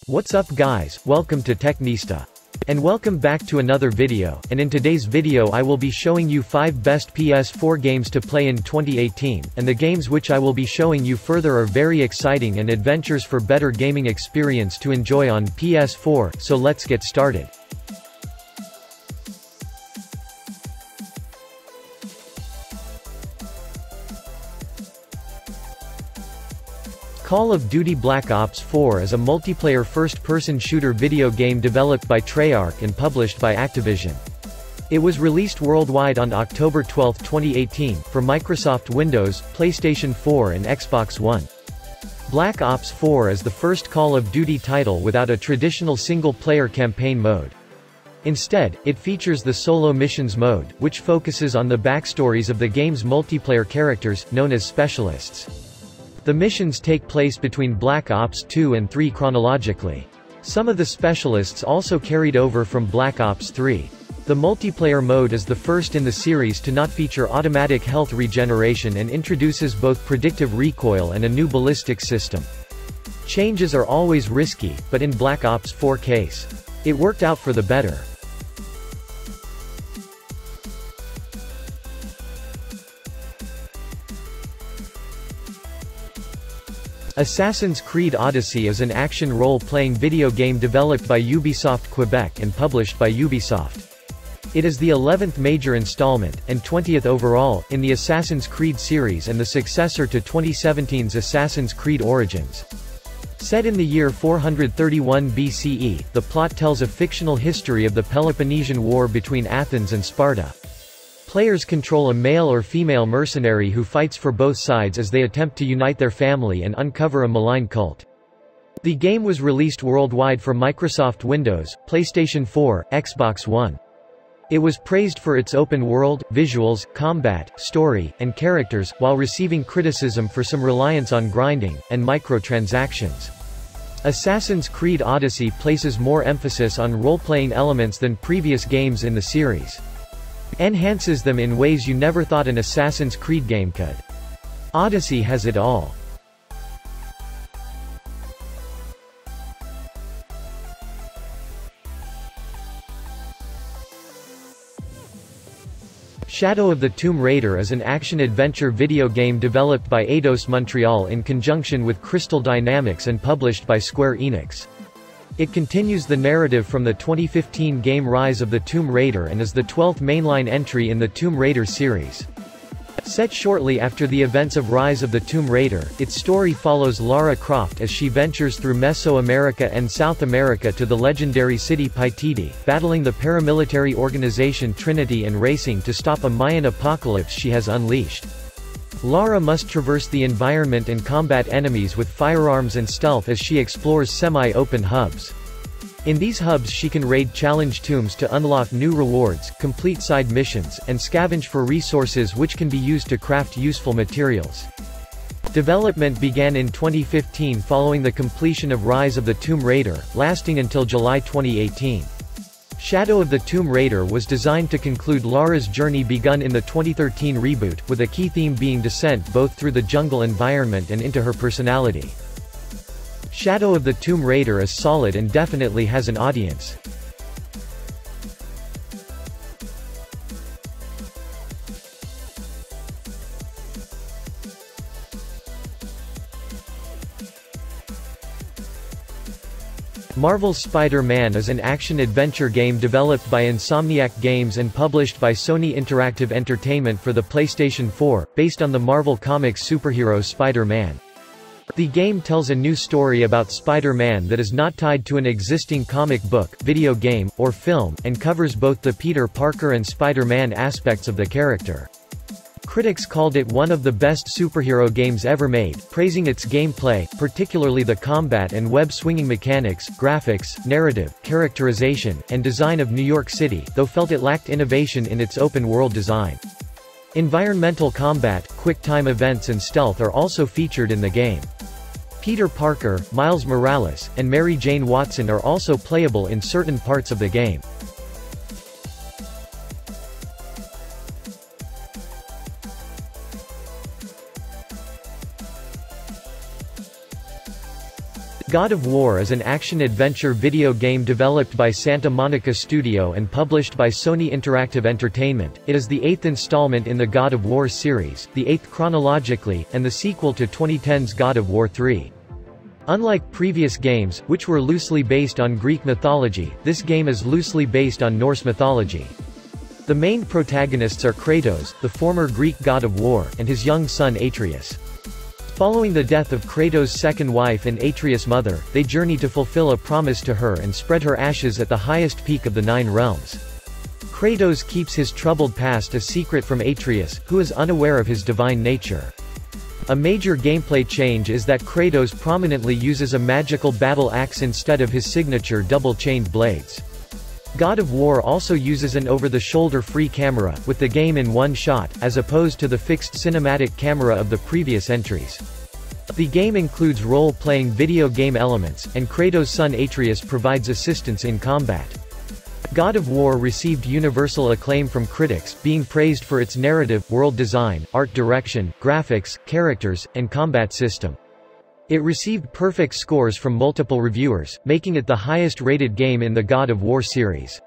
What's up guys, welcome to Technista. And welcome back to another video, and in today's video I will be showing you 5 best PS4 games to play in 2018, and the games which I will be showing you further are very exciting and adventures for better gaming experience to enjoy on PS4, so let's get started. Call of Duty Black Ops 4 is a multiplayer first-person shooter video game developed by Treyarch and published by Activision. It was released worldwide on October 12, 2018, for Microsoft Windows, PlayStation 4 and Xbox One. Black Ops 4 is the first Call of Duty title without a traditional single-player campaign mode. Instead, it features the Solo Missions mode, which focuses on the backstories of the game's multiplayer characters, known as specialists. The missions take place between Black Ops 2 and 3 chronologically. Some of the specialists also carried over from Black Ops 3. The multiplayer mode is the first in the series to not feature automatic health regeneration and introduces both predictive recoil and a new ballistic system. Changes are always risky, but in Black Ops 4 case, it worked out for the better. Assassin's Creed Odyssey is an action role-playing video game developed by Ubisoft Quebec and published by Ubisoft. It is the 11th major installment, and 20th overall, in the Assassin's Creed series and the successor to 2017's Assassin's Creed Origins. Set in the year 431 BCE, the plot tells a fictional history of the Peloponnesian War between Athens and Sparta. Players control a male or female mercenary who fights for both sides as they attempt to unite their family and uncover a malign cult. The game was released worldwide for Microsoft Windows, PlayStation 4, Xbox One. It was praised for its open world, visuals, combat, story, and characters, while receiving criticism for some reliance on grinding and microtransactions. Assassin's Creed Odyssey places more emphasis on role-playing elements than previous games in the series. Enhances them in ways you never thought an Assassin's Creed game could. Odyssey has it all. Shadow of the Tomb Raider is an action-adventure video game developed by Eidos Montreal in conjunction with Crystal Dynamics and published by Square Enix. It continues the narrative from the 2015 game Rise of the Tomb Raider and is the 12th mainline entry in the Tomb Raider series. Set shortly after the events of Rise of the Tomb Raider, its story follows Lara Croft as she ventures through Mesoamerica and South America to the legendary city Paititi, battling the paramilitary organization Trinity and racing to stop a Mayan apocalypse she has unleashed. Lara must traverse the environment and combat enemies with firearms and stealth as she explores semi-open hubs. In these hubs she can raid challenge tombs to unlock new rewards, complete side missions, and scavenge for resources which can be used to craft useful materials. Development began in 2015 following the completion of Rise of the Tomb Raider, lasting until July 2018. Shadow of the Tomb Raider was designed to conclude Lara's journey begun in the 2013 reboot, with a key theme being descent both through the jungle environment and into her personality. Shadow of the Tomb Raider is solid and definitely has an audience. Marvel's Spider-Man is an action-adventure game developed by Insomniac Games and published by Sony Interactive Entertainment for the PlayStation 4, based on the Marvel Comics superhero Spider-Man. The game tells a new story about Spider-Man that is not tied to an existing comic book, video game, or film, and covers both the Peter Parker and Spider-Man aspects of the character. Critics called it one of the best superhero games ever made, praising its gameplay, particularly the combat and web-swinging mechanics, graphics, narrative, characterization, and design of New York City, though felt it lacked innovation in its open-world design. Environmental combat, quick-time events and stealth are also featured in the game. Peter Parker, Miles Morales, and Mary Jane Watson are also playable in certain parts of the game. God of War is an action-adventure video game developed by Santa Monica Studio and published by Sony Interactive Entertainment. It is the 8th installment in the God of War series, the 8th chronologically, and the sequel to 2010's God of War 3. Unlike previous games, which were loosely based on Greek mythology, this game is loosely based on Norse mythology. The main protagonists are Kratos, the former Greek god of war, and his young son Atreus. Following the death of Kratos' second wife and Atreus' mother, they journey to fulfill a promise to her and spread her ashes at the highest peak of the Nine Realms. Kratos keeps his troubled past a secret from Atreus, who is unaware of his divine nature. A major gameplay change is that Kratos prominently uses a magical battle axe instead of his signature double-chained blades. God of War also uses an over-the-shoulder free camera, with the game in one shot, as opposed to the fixed cinematic camera of the previous entries. The game includes role-playing video game elements, and Kratos' son Atreus provides assistance in combat. God of War received universal acclaim from critics, being praised for its narrative, world design, art direction, graphics, characters, and combat system. It received perfect scores from multiple reviewers, making it the highest-rated game in the God of War series.